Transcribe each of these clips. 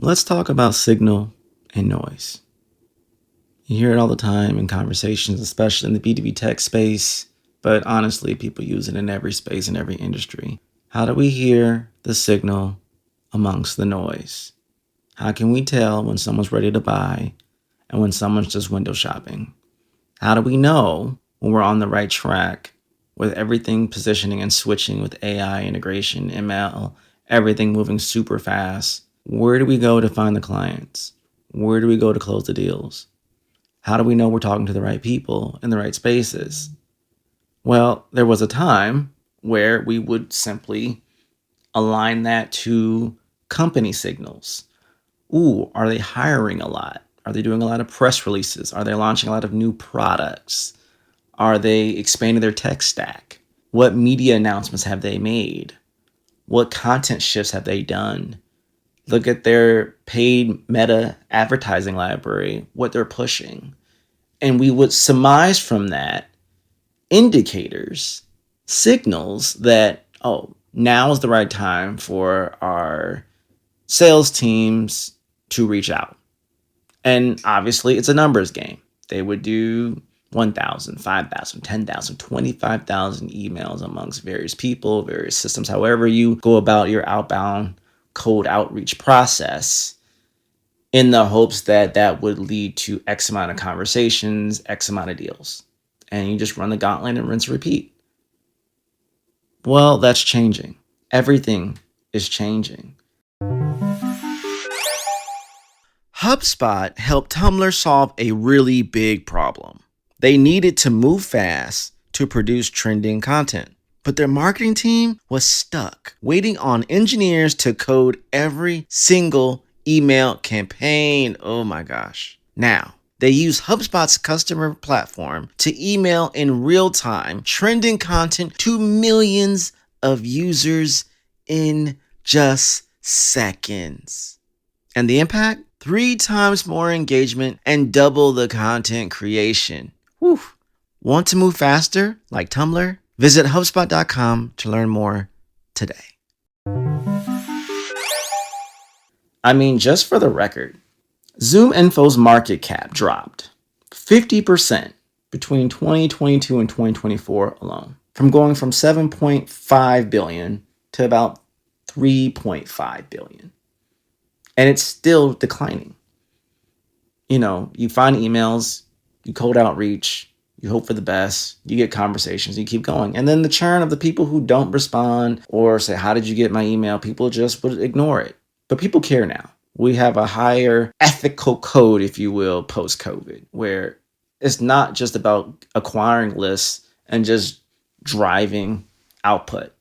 Let's talk about signal and noise. You hear it all the time in conversations, especially in the B2B tech space, but honestly, people use it in every space, in every industry. How do we hear the signal amongst the noise? How can we tell when someone's ready to buy and when someone's just window shopping? How do we know when we're on the right track with everything positioning and switching with AI integration, ML, everything moving super fast? Where do we go to find the clients? Where do we go to close the deals? How do we know we're talking to the right people in the right spaces? Well, there was a time where we would simply align that to company signals. Ooh, are they hiring a lot? Are they doing a lot of press releases? Are they launching a lot of new products? Are they expanding their tech stack? What media announcements have they made? What content shifts have they done? Look at their paid meta advertising library, what they're pushing. And we would surmise from that indicators, signals that, oh, now is the right time for our sales teams to reach out. And obviously, it's a numbers game. They would do 1,000, 5,000, 10,000, 25,000 emails amongst various people, various systems, however you go about your outbound cold outreach process, in the hopes that that would lead to X amount of conversations, X amount of deals. And you just run the gauntlet and rinse and repeat. Well, that's changing. Everything is changing. HubSpot helped Tumblr solve a really big problem. They needed to move fast to produce trending content, but their marketing team was stuck waiting on engineers to code every single email campaign. Oh my gosh. Now, they use HubSpot's customer platform to email in real time trending content to millions of users in just seconds. And the impact? 3 times more engagement and double the content creation. Whew. Want to move faster like Tumblr? Visit HubSpot.com to learn more today. I mean, just for the record, ZoomInfo's market cap dropped 50% between 2022 and 2024 alone, from going from 7.5 billion to about 3.5 billion. And it's still declining. You know, you find emails, you cold outreach, you hope for the best, you get conversations, you keep going. And then the churn of the people who don't respond or say, how did you get my email? People just would ignore it. But people care now. We have a higher ethical code, if you will, post-COVID, where it's not just about acquiring lists and just driving output.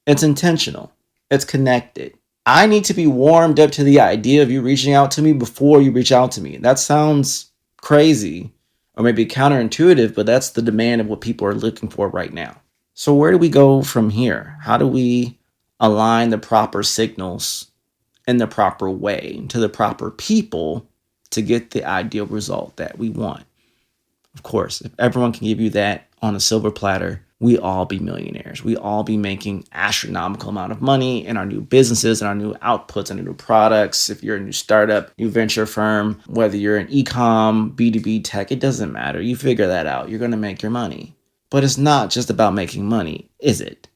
It's intentional. It's connected. I need to be warmed up to the idea of you reaching out to me before you reach out to me. That sounds crazy or maybe counterintuitive, but that's the demand of what people are looking for right now. So where do we go from here? How do we align the proper signals in the proper way to the proper people to get the ideal result that we want? Of course, if everyone can give you that on a silver platter, we all be millionaires. We all be making astronomical amount of money in our new businesses and our new outputs and our new products. If you're a new startup, new venture firm, whether you're an e-com, B2B tech, it doesn't matter. You figure that out. You're going to make your money. But it's not just about making money, is it?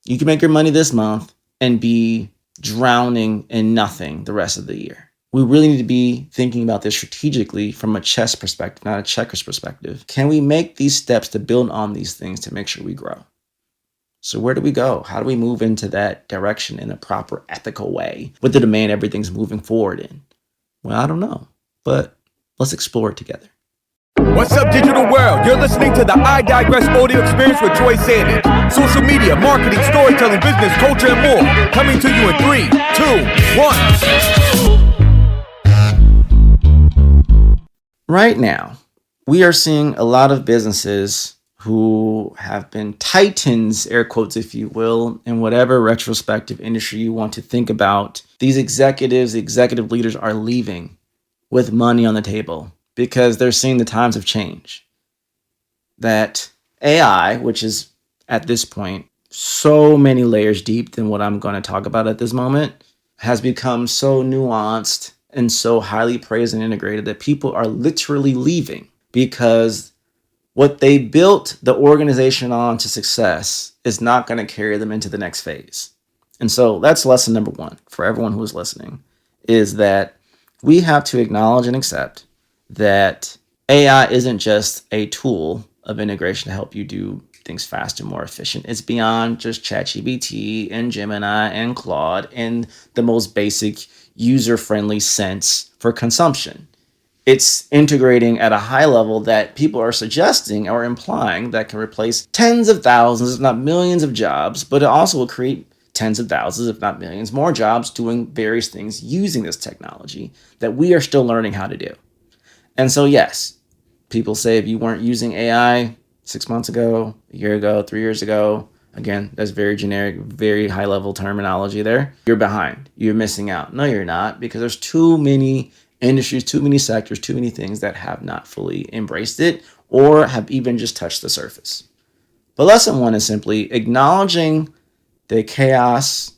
You can make your money this month and be drowning in nothing the rest of the year. We really need to be thinking about this strategically from a chess perspective, not a checkers perspective. Can we make these steps to build on these things to make sure we grow? So where do we go? How do we move into that direction in a proper ethical way with the demand everything's moving forward in? Well, I don't know, but let's explore it together. What's up, digital world? You're listening to the I Digress audio experience with Troy Sandidge. Social media, marketing, storytelling, business, culture, and more. Coming to you in 3, 2, 1. Right now, we are seeing a lot of businesses who have been titans, air quotes, if you will, in whatever retrospective industry you want to think about. These executives, executive leaders are leaving with money on the table because they're seeing the times have changed. That AI, which is at this point so many layers deep than what I'm going to talk about at this moment, has become so nuanced and so highly praised and integrated that people are literally leaving because what they built the organization on to success is not going to carry them into the next phase. And so that's lesson number one for everyone who is listening, is that we have to acknowledge and accept that AI isn't just a tool of integration to help you do things faster, more efficient. It's beyond just ChatGPT and Gemini and Claude in the most basic user-friendly sense for consumption. It's integrating at a high level that people are suggesting or implying that can replace tens of thousands, if not millions of jobs, but it also will create tens of thousands, if not millions more jobs doing various things using this technology that we are still learning how to do. And so, yes, people say if you weren't using AI 6 months ago, a year ago, 3 years ago, again, that's very generic, very high level terminology there. You're behind. You're missing out. No, you're not, because there's too many industries, too many sectors, too many things that have not fully embraced it or have even just touched the surface. But lesson one is simply acknowledging the chaos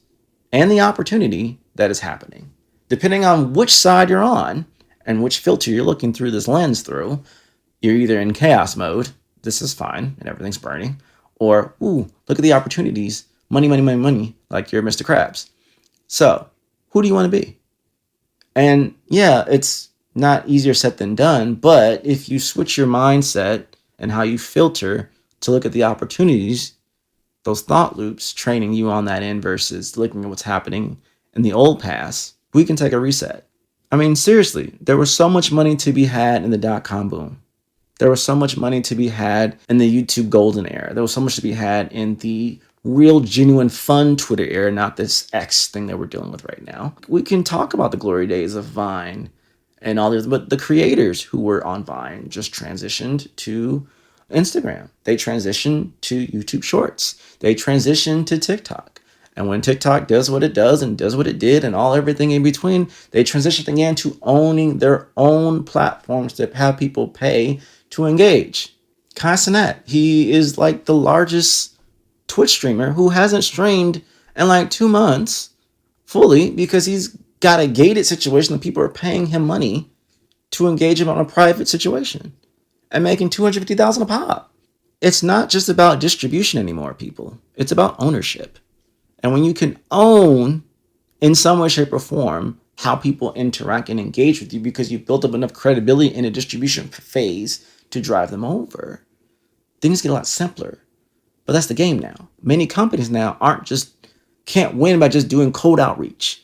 and the opportunity that is happening. Depending on which side you're on and which filter you're looking through this lens through, you're either in chaos mode, this is fine and everything's burning, or, ooh, look at the opportunities, money, money, money, money, like you're Mr. Krabs. So, who do you want to be? And yeah, it's not easier said than done, but if you switch your mindset and how you filter to look at the opportunities, those thought loops training you on that end versus looking at what's happening in the old past, we can take a reset. I mean, seriously, there was so much money to be had in the dot-com boom. There was so much money to be had in the YouTube golden era. There was so much to be had in the real, genuine, fun Twitter era, not this X thing that we're dealing with right now. We can talk about the glory days of Vine and all this, but the creators who were on Vine just transitioned to Instagram. They transitioned to YouTube Shorts. They transitioned to TikTok. And when TikTok does what it does and does what it did and everything in between, they transitioned again to owning their own platforms that have people pay to engage. Kai Cenat, he is like the largest Twitch streamer who hasn't streamed in like 2 months fully because he's got a gated situation that people are paying him money to engage him on a private situation and making $250,000 a pop. It's not just about distribution anymore, people. It's about ownership. And when you can own in some way, shape, or form how people interact and engage with you because you've built up enough credibility in a distribution phase to drive them over, things get a lot simpler. But that's the game now. Many companies now can't win by just doing cold outreach.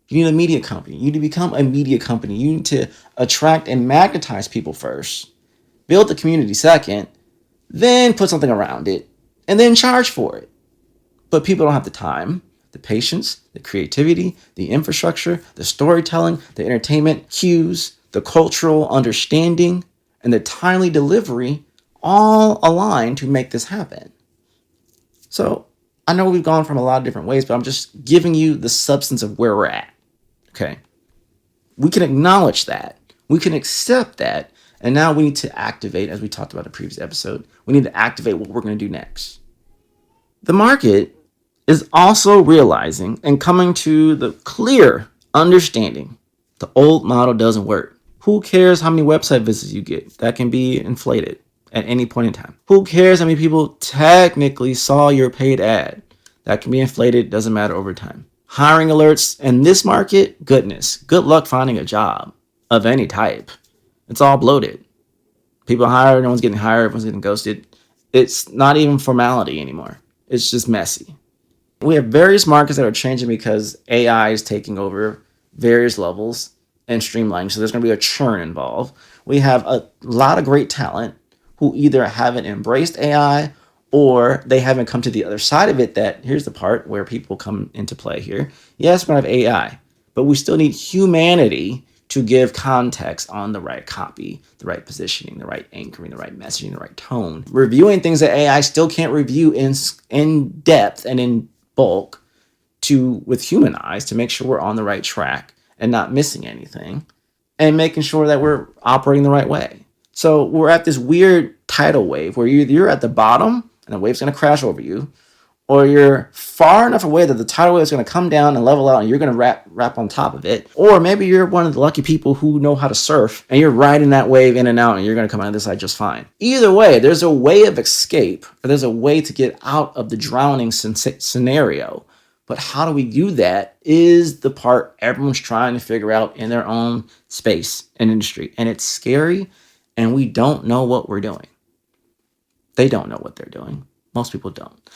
You need a media company. You need to become a media company. You need to attract and magnetize people first, build the community second, then put something around it, and then charge for it. But people don't have the time, the patience, the creativity, the infrastructure, the storytelling, the entertainment cues, the cultural understanding, and the timely delivery all aligned to make this happen. So I know we've gone from a lot of different ways, but I'm just giving you the substance of where we're at. Okay. We can acknowledge that. We can accept that. And now we need to activate, as we talked about in the previous episode, we need to activate what we're going to do next. The market is also realizing and coming to the clear understanding the old model doesn't work. Who cares how many website visits you get? That can be inflated at any point in time. Who cares how many people technically saw your paid ad? That can be inflated, doesn't matter over time. Hiring alerts in this market, goodness, good luck finding a job of any type. It's all bloated. People hire, no one's getting hired, everyone's getting ghosted. It's not even formality anymore. It's just messy. We have various markets that are changing because AI is taking over various levels and streamlining. So there's going to be a churn involved. We have a lot of great talent who either haven't embraced AI or they haven't come to the other side of it. That here's the part where people come into play here. Yes, we're going to have AI, but we still need humanity to give context on the right copy, the right positioning, the right anchoring, the right messaging, the right tone. Reviewing things that AI still can't review in depth and in bulk with human eyes to make sure we're on the right track and not missing anything and making sure that we're operating the right way. So we're at this weird tidal wave where you're at the bottom and the wave's going to crash over you, or you're far enough away that the tidal wave is going to come down and level out and you're going to wrap on top of it. Or maybe you're one of the lucky people who know how to surf and you're riding that wave in and out and you're going to come out of this side just fine. Either way, there's a way of escape, or there's a way to get out of the drowning scenario. But how do we do that is the part everyone's trying to figure out in their own space and industry. And it's scary, and we don't know what we're doing. They don't know what they're doing. Most people don't.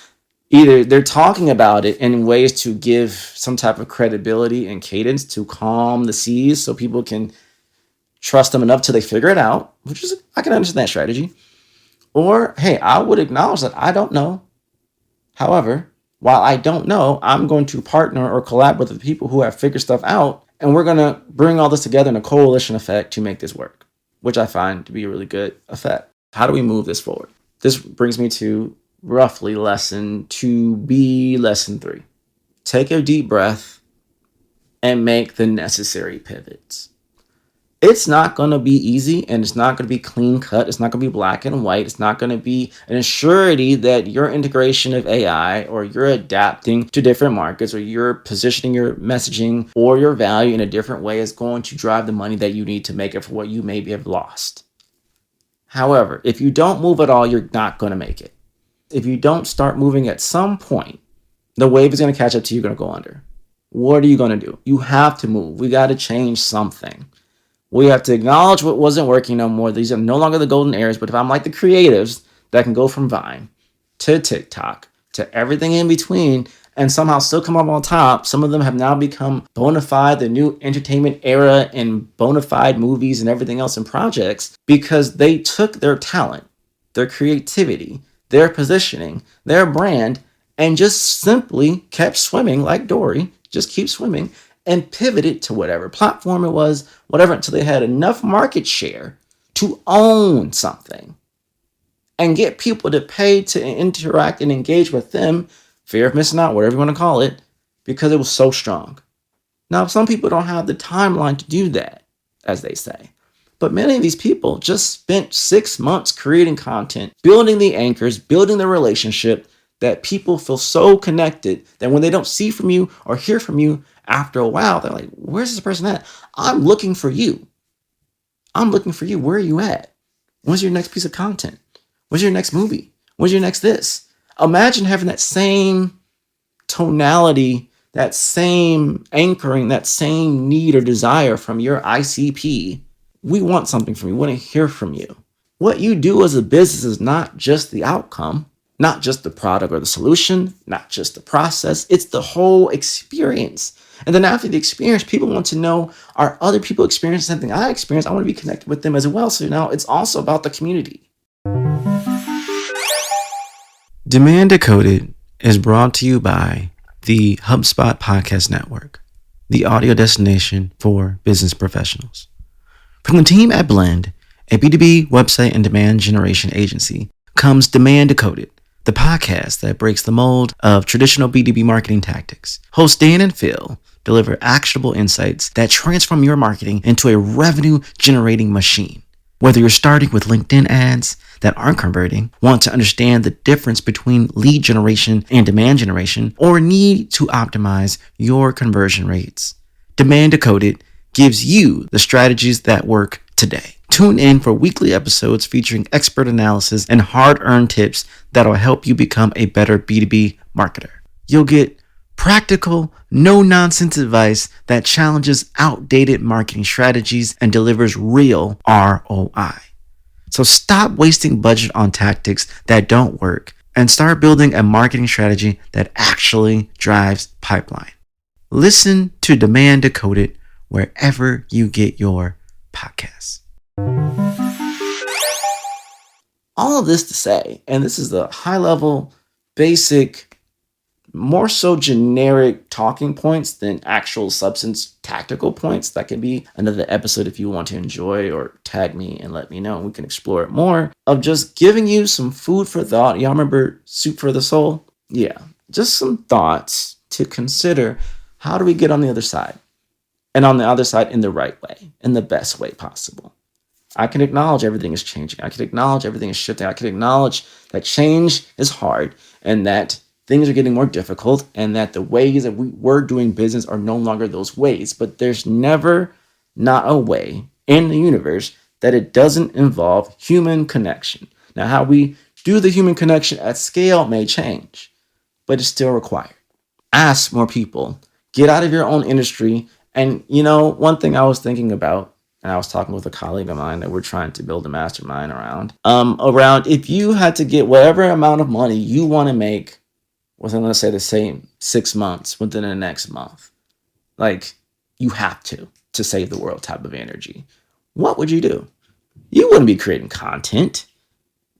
Either they're talking about it in ways to give some type of credibility and cadence to calm the seas so people can trust them enough till they figure it out, which is, I can understand that strategy. Or, hey, I would acknowledge that I don't know. However, while I don't know, I'm going to partner or collab with the people who have figured stuff out, and we're going to bring all this together in a coalition effect to make this work, which I find to be a really good effect. How do we move this forward? This brings me to roughly lesson 2B, lesson 3. Take a deep breath and make the necessary pivots. It's not going to be easy, and it's not going to be clean cut. It's not going to be black and white. It's not going to be an assurity that your integration of AI, or you're adapting to different markets, or you're positioning your messaging or your value in a different way is going to drive the money that you need to make it for what you maybe have lost. However, if you don't move at all, you're not going to make it. If you don't start moving at some point, the wave is going to catch up to you, you're going to go under. What are you going to do? You have to move. We got to change something. We have to acknowledge what wasn't working no more. These are no longer the golden eras, but if I'm like the creatives that can go from Vine to TikTok to everything in between and somehow still come up on top, some of them have now become bona fide, the new entertainment era and bona fide movies and everything else in projects, because they took their talent, their creativity, their positioning, their brand, and just simply kept swimming like Dory, just keep swimming, and pivoted to whatever platform it was, whatever, until they had enough market share to own something and get people to pay to interact and engage with them, fear of missing out, whatever you want to call it, because it was so strong. Now, some people don't have the timeline to do that, as they say. But many of these people just spent 6 months creating content, building the anchors, building the relationship that people feel so connected that when they don't see from you or hear from you after a while, they're like, where's this person at? I'm looking for you. I'm looking for you. Where are you at? When's your next piece of content? When's your next movie? When's your next this? Imagine having that same tonality, that same anchoring, that same need or desire from your ICP. We want something from you. We want to hear from you. What you do as a business is not just the outcome, not just the product or the solution, not just the process. It's the whole experience. And then after the experience, people want to know, are other people experiencing something I experienced? I want to be connected with them as well. So now it's also about the community. Demand Decoded is brought to you by the HubSpot Podcast Network, the audio destination for business professionals. From the team at Blend, a B2B website and demand generation agency, comes Demand Decoded, the podcast that breaks the mold of traditional B2B marketing tactics. Hosts Dan and Phil deliver actionable insights that transform your marketing into a revenue-generating machine. Whether you're starting with LinkedIn ads that aren't converting, want to understand the difference between lead generation and demand generation, or need to optimize your conversion rates, Demand Decoded gives you the strategies that work today. Tune in for weekly episodes featuring expert analysis and hard-earned tips that'll help you become a better B2B marketer. You'll get practical, no-nonsense advice that challenges outdated marketing strategies and delivers real ROI. So stop wasting budget on tactics that don't work and start building a marketing strategy that actually drives pipeline. Listen to Demand Decoded wherever you get your podcasts. All of this to say, and this is the high-level, basic, more so generic talking points than actual substance tactical points. That could be another episode if you want to enjoy, or tag me and let me know. We can explore it more, of just giving you some food for thought. Y'all remember Soup for the Soul? Yeah, just some thoughts to consider. How do we get on the other side? And on the other side in the right way, in the best way possible. I can acknowledge everything is changing. I can acknowledge everything is shifting. I can acknowledge that change is hard and that things are getting more difficult and that the ways that we were doing business are no longer those ways. But there's never not a way in the universe that it doesn't involve human connection. Now, how we do the human connection at scale may change, but it's still required. Ask more people, get out of your own industry. And, one thing I was thinking about, and I was talking with a colleague of mine that we're trying to build a mastermind around if you had to get whatever amount of money you want to make within, let's say, the same 6 months within the next month, like you have to save the world type of energy, what would you do? You wouldn't be creating content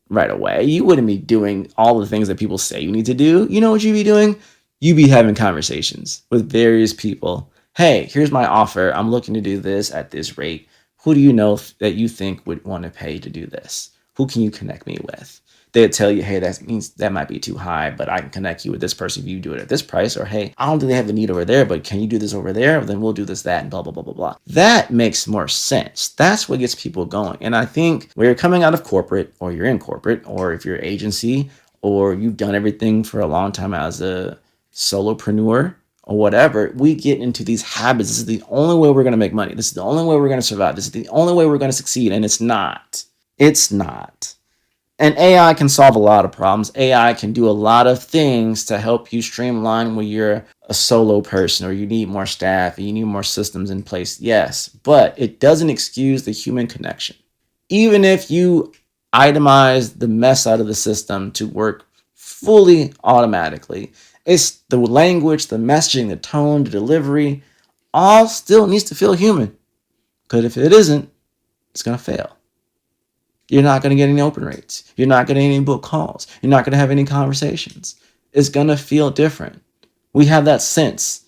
right away. You wouldn't be doing all the things that people say you need to do. You know what you'd be doing? You'd be having conversations with various people. Hey, here's my offer. I'm looking to do this at this rate. Who do you know that you think would want to pay to do this? Who can you connect me with? They'd tell you, hey, that means that might be too high, but I can connect you with this person if you do it at this price. Or, hey, I don't think they have the need over there, but can you do this over there? Then we'll do this, that, and blah, blah, blah, blah, blah. That makes more sense. That's what gets people going. And I think when you're coming out of corporate, or you're in corporate, or if you're an agency, or you've done everything for a long time as a solopreneur, or whatever, we get into these habits. This is the only way we're going to make money. This is the only way we're going to survive. This is the only way we're going to succeed. And it's not. It's not. And AI can solve a lot of problems. AI can do a lot of things to help you streamline when you're a solo person or you need more staff and you need more systems in place. Yes, but it doesn't excuse the human connection. Even if you itemize the mess out of the system to work fully automatically, it's the language, the messaging, the tone, the delivery, all still needs to feel human. Because if it isn't, it's going to fail. You're not going to get any open rates. You're not going to get any book calls. You're not going to have any conversations. It's going to feel different. We have that sense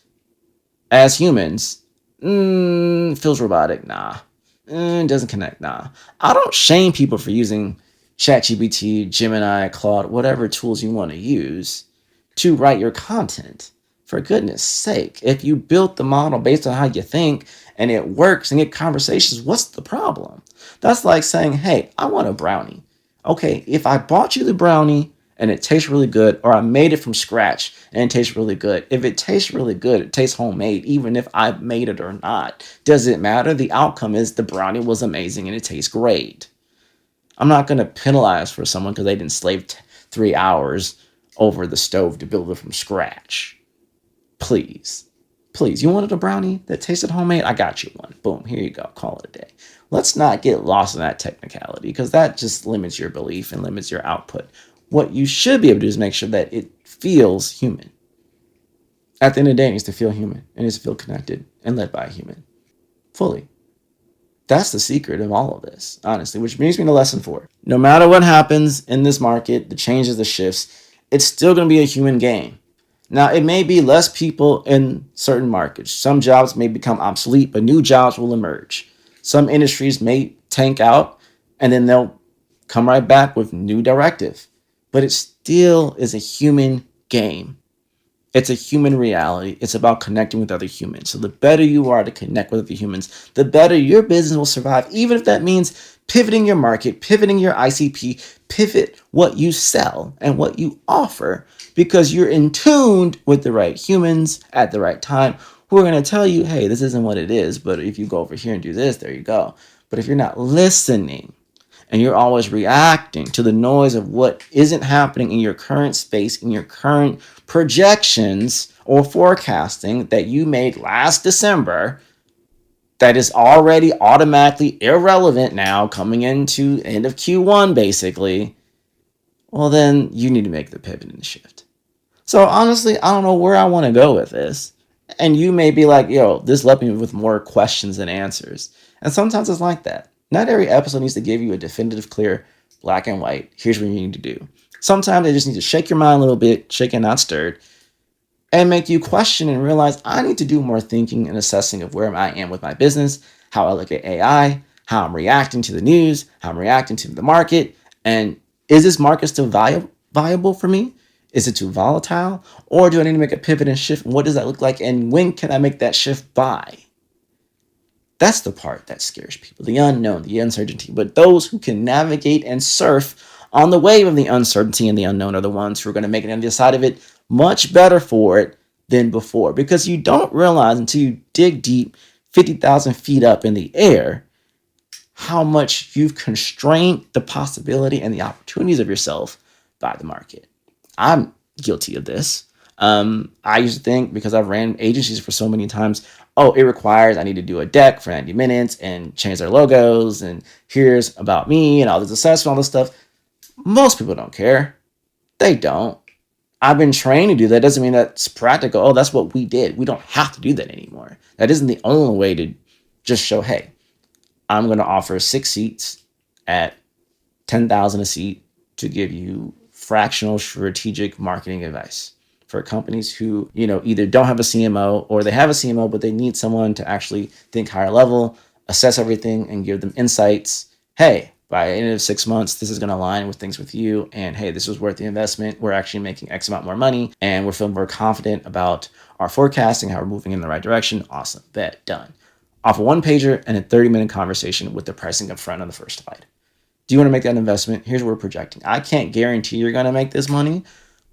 as humans. Feels robotic. Nah. Doesn't connect. Nah. I don't shame people for using ChatGPT, Gemini, Claude, whatever tools you want to use to write your content. For goodness sake, if you built the model based on how you think and it works and get conversations, what's the problem? That's like saying, hey, I want a brownie. Okay, if I bought you the brownie and it tastes really good, or I made it from scratch and it tastes really good, if it tastes really good, it tastes homemade, even if I made it or not, does it matter? The outcome is the brownie was amazing and it tastes great. I'm not going to penalize for someone because they didn't slave 3 hours over the stove to build it from scratch. Please, you wanted a brownie that tasted homemade? I got you one. Boom, here you go. Call it a day. Let's not get lost in that technicality because that just limits your belief and limits your output. What you should be able to do is make sure that it feels human. At the end of the day, it needs to feel human. It needs to feel connected and led by a human. Fully. That's the secret of all of this, honestly, which brings me to lesson 4. No matter what happens in this market, the changes, the shifts, it's still going to be a human game. Now, it may be less people in certain markets. Some jobs may become obsolete, but new jobs will emerge. Some industries may tank out, and then they'll come right back with new directive. But it still is a human game. It's a human reality. It's about connecting with other humans. So the better you are to connect with other humans, the better your business will survive, even if that means pivoting your market, pivoting your ICP, pivot what you sell and what you offer, because you're in tune with the right humans at the right time who are going to tell you, hey, this isn't what it is, but if you go over here and do this, there you go. But if you're not listening and you're always reacting to the noise of what isn't happening in your current space, in your current projections or forecasting that you made last December, that is already automatically irrelevant now coming into end of Q1 basically, well then you need to make the pivot and the shift. So honestly, I don't know where I want to go with this. And you may be like, yo, this left me with more questions than answers. And sometimes it's like that. Not every episode needs to give you a definitive, clear, black and white, here's what you need to do. Sometimes they just need to shake your mind a little bit, shaken, not stirred, and make you question and realize I need to do more thinking and assessing of where I am with my business, how I look at AI, how I'm reacting to the news, how I'm reacting to the market, and is this market still viable for me? Is it too volatile? Or do I need to make a pivot and shift? And what does that look like? And when can I make that shift by? That's the part that scares people, the unknown, the uncertainty. But those who can navigate and surf on the wave of the uncertainty and the unknown are the ones who are going to make it on the other side of it much better for it than before, because you don't realize until you dig deep 50,000 feet up in the air how much you've constrained the possibility and the opportunities of yourself by the market. I'm guilty of this. I used to think, because I've ran agencies for so many times, it requires I need to do a deck for 90 minutes and change their logos and here's about me and all this assessment, all this stuff. Most people don't care. They don't. I've been trained to do that. Doesn't mean that's practical. Oh, that's what we did. We don't have to do that anymore. That isn't the only way to just show, hey, I'm going to offer 6 seats at $10,000 a seat to give you fractional strategic marketing advice for companies who, either don't have a CMO or they have a CMO, but they need someone to actually think higher level, assess everything and give them insights. Hey, by the end of 6 months, this is going to align with things with you. And hey, this was worth the investment. We're actually making X amount more money and we're feeling more confident about our forecasting, how we're moving in the right direction. Awesome. Bet. Done. Off a 1-pager and a 30-minute conversation with the pricing up front on the first slide. Do you want to make that investment? Here's what we're projecting. I can't guarantee you're going to make this money,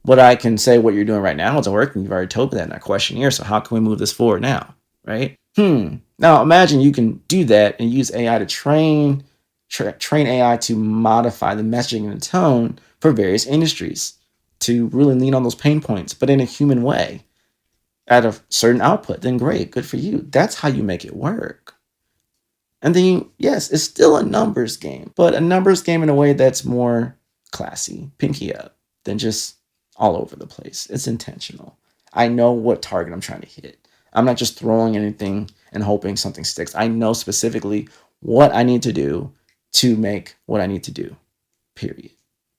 but I can say what you're doing right now isn't working. You've already told me that in that questionnaire. So how can we move this forward now? Right? Now imagine you can do that and use AI to train AI to modify the messaging and the tone for various industries to really lean on those pain points, but in a human way at a certain output. Then great, good for you. That's how you make it work. And then, yes, it's still a numbers game, but a numbers game in a way that's more classy, pinky up, than just all over the place. It's intentional. I know what target I'm trying to hit. I'm not just throwing anything and hoping something sticks. I know specifically what I need to do to make what I need to do, period.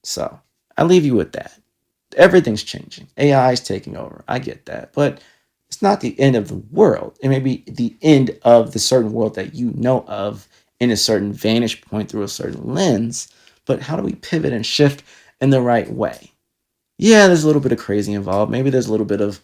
So I leave you with that. Everything's changing. AI is taking over. I get that. But it's not the end of the world. It may be the end of the certain world that you know of in a certain vantage point through a certain lens. But how do we pivot and shift in the right way? Yeah, there's a little bit of crazy involved. Maybe there's a little bit of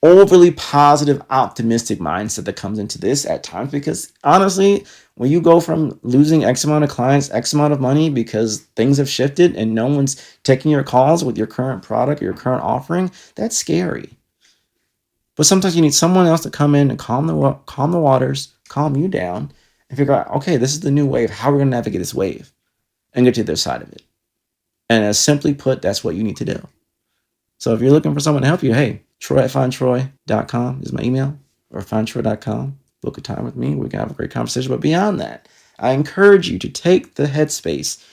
overly positive, optimistic mindset that comes into this at times, because honestly, when you go from losing X amount of clients, X amount of money because things have shifted and no one's taking your calls with your current product, your current offering, that's scary. But sometimes you need someone else to come in and calm the waters, calm you down, and figure out, okay, this is the new wave. How are we going to navigate this wave and get to the other side of it? And as simply put, that's what you need to do. So if you're looking for someone to help you, hey, Troy@findtroy.com is my email, or findtroy.com. Book a time with me. We can have a great conversation. But beyond that, I encourage you to take the headspace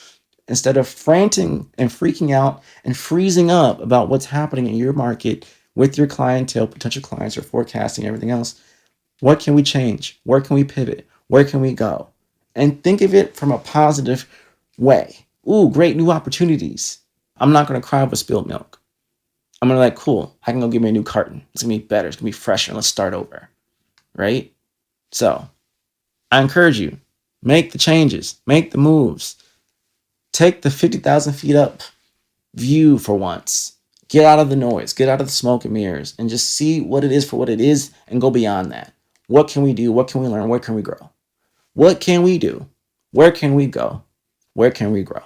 instead of franting and freaking out and freezing up about what's happening in your market with your clientele, potential clients, or forecasting, everything else. What can we change? Where can we pivot? Where can we go? And think of it from a positive way. Ooh, great new opportunities. I'm not going to cry over spilled milk. I'm going to be like, cool, I can go get me a new carton. It's going to be better. It's going to be fresher. Let's start over. Right? So I encourage you, make the changes, make the moves, take the 50,000 feet up view for once. Get out of the noise, get out of the smoke and mirrors, and just see what it is for what it is and go beyond that. What can we do? What can we learn? Where can we grow? What can we do? Where can we go? Where can we grow?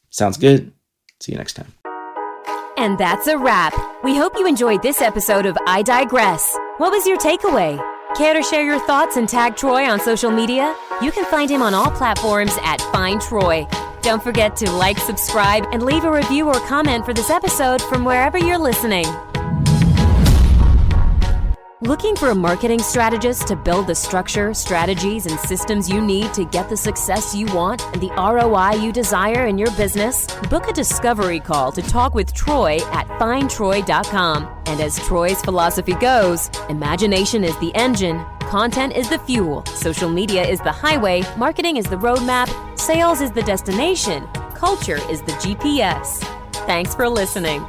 Sounds good? See you next time. And that's a wrap. We hope you enjoyed this episode of I Digress. What was your takeaway? Care to share your thoughts and tag Troy on social media? You can find him on all platforms at Find Troy. Don't forget to like, subscribe, and leave a review or comment for this episode from wherever you're listening. Looking for a marketing strategist to build the structure, strategies, and systems you need to get the success you want and the ROI you desire in your business? Book a discovery call to talk with Troy at findtroy.com. And as Troy's philosophy goes, imagination is the engine, content is the fuel, social media is the highway, marketing is the roadmap, sales is the destination, culture is the GPS. Thanks for listening.